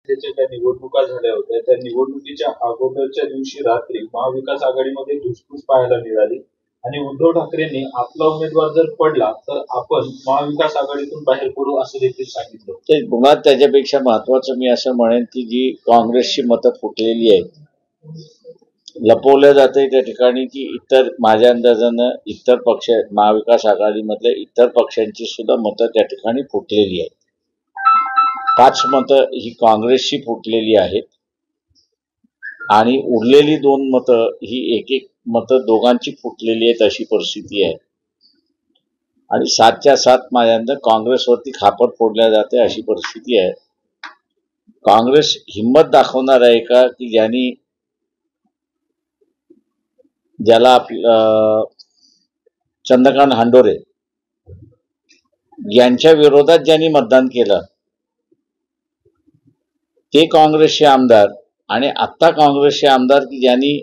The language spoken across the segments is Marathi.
विधानसभेच्या ज्या निवडणुका झाल्या होत्या त्या निवडणुकीच्या अगोदरच्या दिवशी रात्री महाविकास आघाडीमध्ये धुसफूस पाहायला मिळाली आणि उद्धव ठाकरेंनी आपला उमेदवार जर पडला तर आपण महाविकास आघाडीतून बाहेर पडू असं देखील सांगितलं. ते मुळात त्याच्यापेक्षा महत्वाचं मी असं म्हणेन की जी काँग्रेसची मतं फुटलेली आहेत लपवलं जाते त्या ठिकाणी की इतर माझ्या अंदाजानं इतर पक्ष महाविकास आघाडीमधल्या इतर पक्षांची सुद्धा मतं त्या ठिकाणी फुटलेली आहेत. 5 मतं ही काँग्रेसची फुटलेली आहेत आणि उरलेली 2 मतं ही एक मतं दोघांची फुटलेली आहेत अशी परिस्थिती आहे आणि 7च्या 7 माझ्यानं काँग्रेसवरती खापर फोडल्या जाते अशी परिस्थिती आहे. काँग्रेस हिंमत दाखवणार आहे का की ज्याला चंद्रकांत हांडोरे यांच्या विरोधात ज्यांनी मतदान केलं ते काँग्रेसचे आमदार आणि आत्ता काँग्रेसचे आमदार की ज्यांनी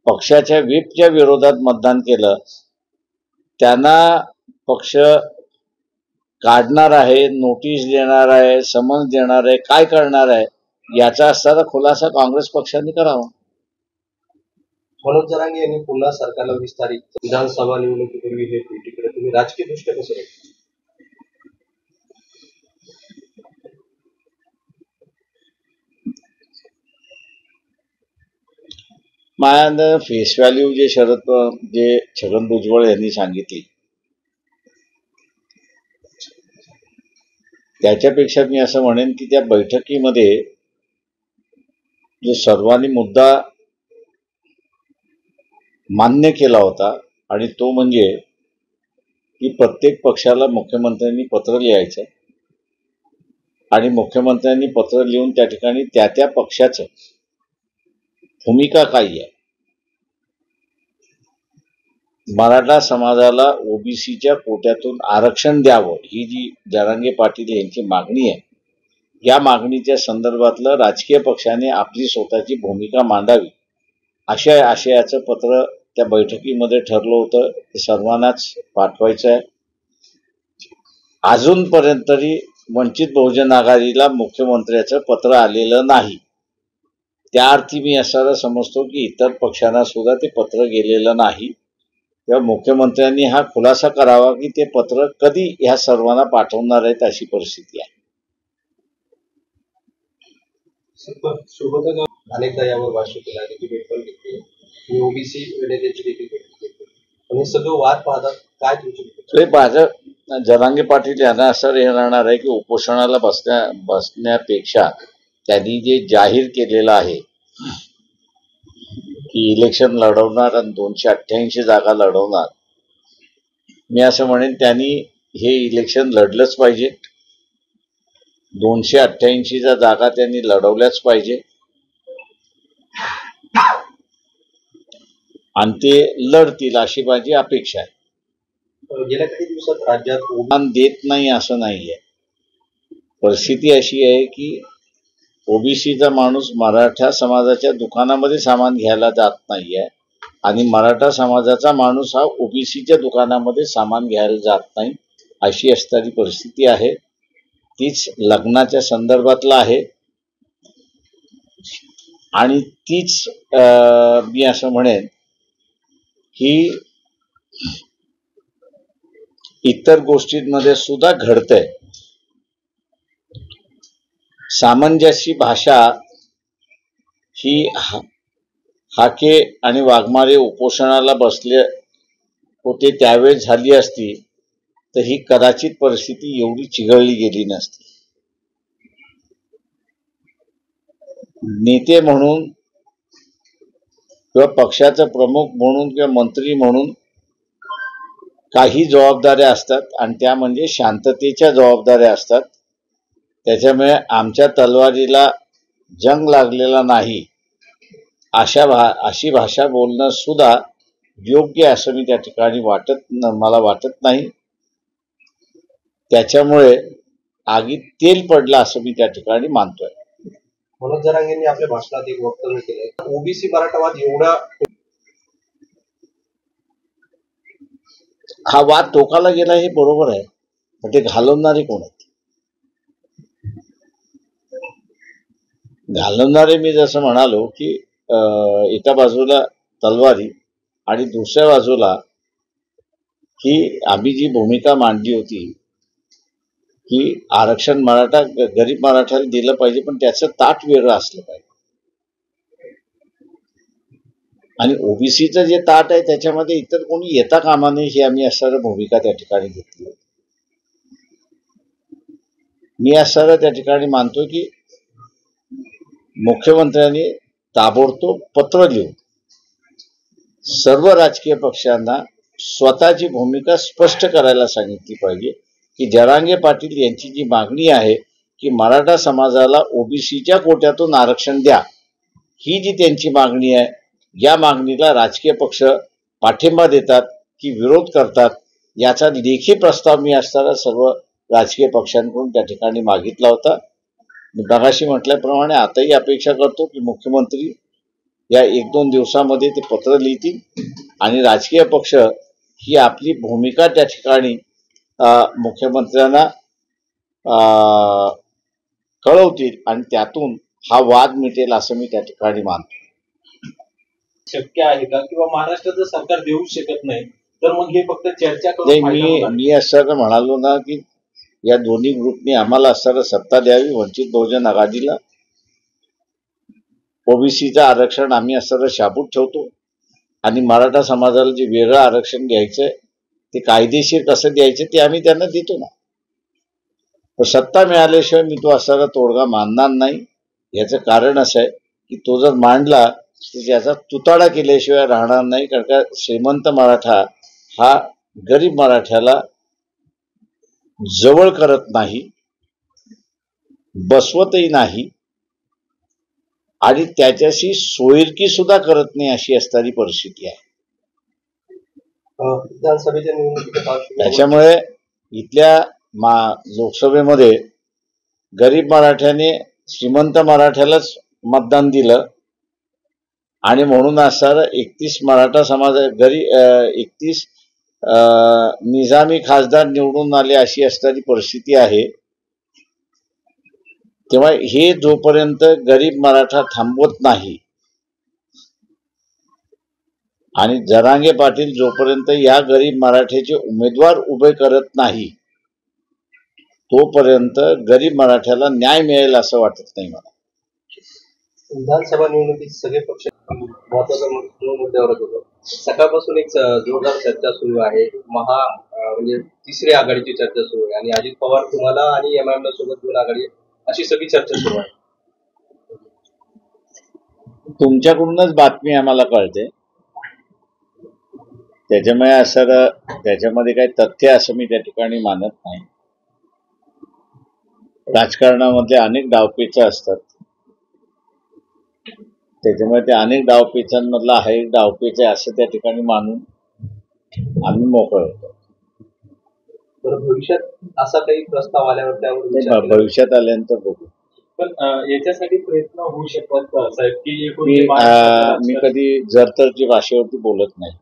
पक्षाच्या व्हीपच्या विरोधात मतदान केलं त्यांना पक्ष काढणार आहे, नोटीस देणार आहे, समन्स देणार आहे, काय करणार आहे याचा असणारा खुलासा काँग्रेस पक्षाने करावा. मनोज जरांगे यांनी पुन्हा सरकारला विस्तारित विधानसभा निवडणुकीपूर्वी हे तिकडे तुम्ही राजकीय दृष्ट्या कसं बघता? माझ्या फेस व्हॅल्यू जे छगन भुजबळ यांनी सांगितली त्याच्यापेक्षा मी असं म्हणेन की त्या बैठकीमध्ये जो सर्वांनी मुद्दा मान्य केला होता आणि तो म्हणजे की प्रत्येक पक्षाला मुख्यमंत्र्यांनी पत्र लिहायचं आणि मुख्यमंत्र्यांनी पत्र लिहून त्या ठिकाणी त्या पक्षाचं भूमिका काय आहे. मराठा समाजाला ओबीसीच्या कोट्यातून आरक्षण द्यावं ही जी जरांगे पाटील यांची मागणी आहे या मागणीच्या संदर्भातलं राजकीय पक्षाने आपली स्वतःची भूमिका मांडावी अशा आशयाचं पत्र त्या बैठकीमध्ये ठरलं होतं. ते सर्वांनाच पाठवायचं आहे. अजूनपर्यंत तरी वंचित बहुजन आघाडीला मुख्यमंत्र्याचं पत्र आलेलं नाही. त्या अर्थी मी असं समजतो की इतर पक्षांना सुद्धा ते पत्र गेलेलं नाही तेव्हा मुख्यमंत्र्यांनी हा खुलासा करावा की ते पत्र कधी ह्या सर्वांना पाठवणार आहेत अशी परिस्थिती आहे. अनेकदा यावर भाष्य केलं आहे की भेट पण घेतली ओबीसी नेत्याची देखील भेट घेतली पण हे सगळं वाद पाहतात काय तुमची भाजप जरांगे पाटील यांना असं हे राहणार आहे की उपोषणाला बसण्यापेक्षा त्यांनी जे जाहीर केलेलं आहे की इलेक्शन लढवणार आणि 288 जागा लढवणार मी असं म्हणेन त्यांनी हे इलेक्शन लढलंच पाहिजे. 288 जागा त्यांनी लढवल्याच पाहिजे आणि ते लढतील अशी माझी अपेक्षा आहे. गेल्या काही दिवसात राज्यात उडान देत नाही असं नाहीये. परिस्थिती अशी आहे की ओबीसीचा माणूस मराठा समाजाच्या दुकानामध्ये सामान घ्यायला जात नाहीये आणि मराठा समाजाचा माणूस हा ओबीसीच्या दुकानामध्ये सामान घ्यायला जात नाही अशी असणारी परिस्थिती आहे. तीच लग्नाच्या संदर्भातला आहे आणि तीच मी असं म्हणेन की इतर गोष्टींमध्ये सुद्धा घडतंय. सामंजस्य भाषा ही हाके आणि वाघमारे उपोषणाला बसले होते त्यावेळेस झाली असती तर ही कदाचित परिस्थिती एवढी चिघळली गेली नसती. नेते म्हणून किंवा पक्षाचा प्रमुख म्हणून किंवा मंत्री म्हणून काही जबाबदाऱ्या असतात आणि त्या म्हणजे शांततेच्या जबाबदाऱ्या असतात. त्याच्यामुळे आमच्या तलवारीला जंग लागलेला नाही अशी भाषा बोलणं सुद्धा योग्य असं मी त्या ठिकाणी मला वाटत नाही. त्याच्यामुळे आगीत तेल पडलं असं मी त्या ठिकाणी मानतोय. मनोज जरांगेंनी आपल्या भाषणात एक वक्तव्य केलंय ओबीसी मराठावाद एवढा हा वाद टोकाला गेला हे बरोबर आहे पण ते घालवणारे कोण आहेत. घालवणारे मी जसं म्हणालो की एका बाजूला तलवारी आणि दुसऱ्या बाजूला की आम्ही जी भूमिका मांडली होती की आरक्षण गरीब मराठ्याला दिलं पाहिजे, पण त्याचं ताट वेगळं असलं पाहिजे. आणि ओबीसीचं जे ताट आहे त्याच्यामध्ये इतर कोणी येता कामा नये ही आम्ही असणारं भूमिका त्या ठिकाणी घेतली. मी असणारं त्या ठिकाणी मानतो की मुख्यमंत्र्यांनी ताबडतोब पत्र लिहून सर्व राजकीय पक्षांना स्वतःची भूमिका स्पष्ट करायला सांगितली पाहिजे की जरांगे पाटील यांची जी मागणी आहे की मराठा समाजाला ओबीसीच्या कोट्यातून आरक्षण द्या, ही जी त्यांची मागणी आहे, या मागणीला राजकीय पक्ष पाठिंबा देतात की विरोध करतात, याचा लेखी प्रस्ताव मी असताना सर्व राजकीय पक्षांकडून त्या ठिकाणी मागितला होता. मी मगाशी म्हटल्याप्रमाणे आताही अपेक्षा करतो की मुख्यमंत्री या 1-2 दिवसामध्ये ते पत्र लिहितील आणि राजकीय पक्ष ही आपली भूमिका त्या ठिकाणी मुख्यमंत्र्यांना कळवतील आणि त्यातून हा वाद मिटेल असं मी त्या ठिकाणी मानतो. शक्य आहे का, किंवा महाराष्ट्राचं सरकार देऊ शकत नाही तर मग हे फक्त चर्चा करून? मी असं म्हणालो ना की या दोन्ही ग्रुपनी आम्हाला असणारं सत्ता द्यावी, वंचित बहुजन आघाडीला. ओबीसीचं आरक्षण आम्ही असणारं शाबूत ठेवतो आणि मराठा समाजाला जे वेगळं आरक्षण घ्यायचंय ते कायदेशीर कसं द्यायचं ते आम्ही त्यांना देतो ना. पण सत्ता मिळाल्याशिवाय मी तो असणारा तोडगा मानणार नाही. याचं कारण असं आहे की तो जर मांडला तर त्याचा तुताडा केल्याशिवाय राहणार नाही. कारण का श्रीमंत मराठा हा गरीब मराठ्याला जवळ करत नाही, बसवतही नाही आणि त्याच्याशी सोयीरकी सुद्धा करत नाही, अशी असणारी परिस्थिती आहे. विधानसभेच्या निवडणुकीच्या त्याच्यामुळे इथल्या लोकसभेमध्ये गरीब मराठ्याने श्रीमंत मराठ्यालाच मतदान दिलं आणि म्हणून असणारा 31 मराठा समाज 31 निजामी खासदार निवडून आले, अशी असणारी परिस्थिती आहे. तेव्हा हे जोपर्यंत गरीब मराठा थांबवत नाही आणि जरांगे पाटील जोपर्यंत या गरीब मराठ्याचे उमेदवार उभे करत नाही तोपर्यंत गरीब मराठ्याला न्याय मिळेल असं वाटत नाही मला. विधानसभा निवडणुकीत सगळे पक्ष महत्वाच्या मुद्द्यावरच होतो. सकाळपासून एक जोरदार चर्चा सुरू आहे. म्हणजे तिसरी आघाडीची चर्चा सुरू आहे आणि अजित पवार तुम्हाला आणि एमआयएमला सोबत घेऊन आघाडी, अशी सगळी चर्चा सुरू आहे. तुमच्याकडूनच बातमी आम्हाला कळते, त्याच्यामुळे असं त्याच्यामध्ये काही तथ्य असं मी त्या ठिकाणी मानत नाही. राजकारणामध्ये अनेक डावपेच असतात, त्याच्यामुळे ते अनेक डावपेचांमधला हा एक डावपेच आहे असं त्या ठिकाणी मानून आम्ही मोकळ होतो. भविष्यात असा काही प्रस्ताव आल्यावर त्यावर भविष्यात आल्यानंतर बघू. पण याच्यासाठी प्रयत्न होऊ शकतात का साहेब की मी कधी जर तरची भाषेवरती बोलत नाही.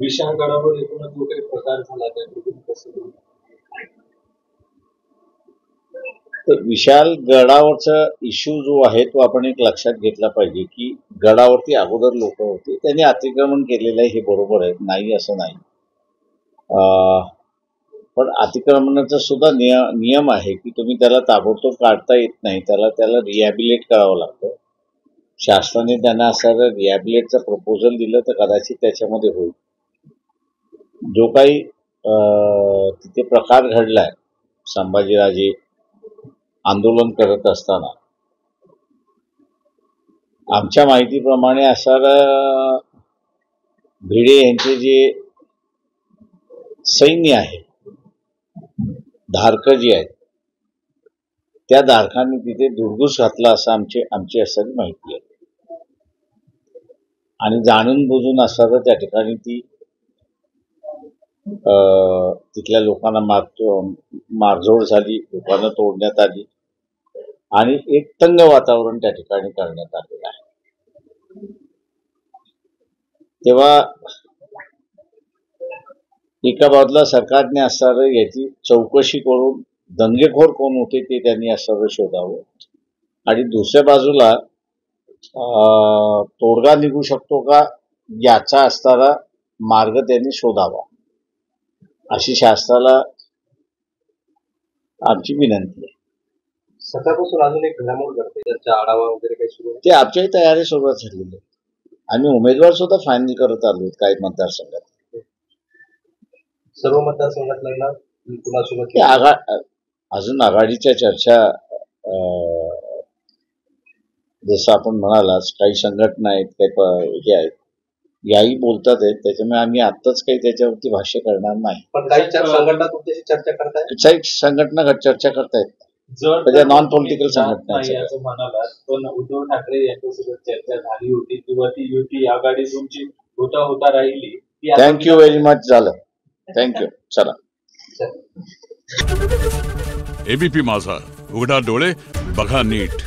विशाळगडावर एकूणच जो काही प्रकार झाला तर विशाल गडावरचा इश्यू जो आहे तो आपण एक लक्षात घेतला पाहिजे की गडावरती अगोदर लोक होते, त्यांनी अतिक्रमण केलेलं आहे, हे बरोबर आहे, नाही असं नाही. पण अतिक्रमणाचा सुद्धा नियम आहे की तुम्ही त्याला ताबडतोब काढता येत नाही, त्याला रिहॅबिलिट करावं लागतं. शासनाने त्यांना असं रिहॅबिलिटचं प्रपोजल दिलं तर कदाचित त्याच्यामध्ये होईल. जो काही तिथे प्रकार घडलाय संभाजीराजे आंदोलन करत असताना, आमच्या माहितीप्रमाणे असणारं भिडे यांचे जे सैन्य आहे, धारक जी आहेत, त्या धारकांनी तिथे दुर्गुस घातला असं आमची असणारी माहिती आहे. आणि जाणून बुजून असणारं त्या ठिकाणी ती तिथल्या लोकांना मारझोड झाली, दुकानं तोडण्यात आली आणि एक तंग वातावरण त्या ठिकाणी करण्यात आलेलं आहे. तेव्हा एका बाजूला सरकारने असणारं याची चौकशी करून दंगेखोर कोण होते ते त्यांनी सर्व शोधावं आणि दुसऱ्या बाजूला तोडगा निघू शकतो का याचा असणारा मार्ग त्यांनी शोधावा अशी शासनाला आमची विनंती आहे. सकाळपासून अजून एक घडामोड घडते, त्याचा आढावा वगैरे काही सुरू आहे? ते आमच्याही तयारी सुरुवात झालेली आहे. आम्ही उमेदवार सुद्धा फायनल करत आलो काही मतदारसंघात. सर्व मतदारसंघातल्या कुणासोबत ते अजून आघाडीच्या चर्चा जसं आपण म्हणालाच काही संघटना आहेत काही हे आहेत याही बोलतात आहेत, त्याच्यामुळे आम्ही आत्ताच काही त्याच्यावरती भाष्य करणार नाही. पण काही संघटना तुमच्याशी चर्चा करताय? काही संघटना चर्चा करतायत जर त्याच्या नॉन पॉलिटिकल संघटना नाही असं म्हणालात, पण उद्धव ठाकरे यांच्यासोबत चर्चा झाली होती किंवा ती युती आघाडी तुमची होता राहिली. Thank you very much. झालं, थँक्यू. चला. एबीपी माझा, उघडा डोळे बघा नीट.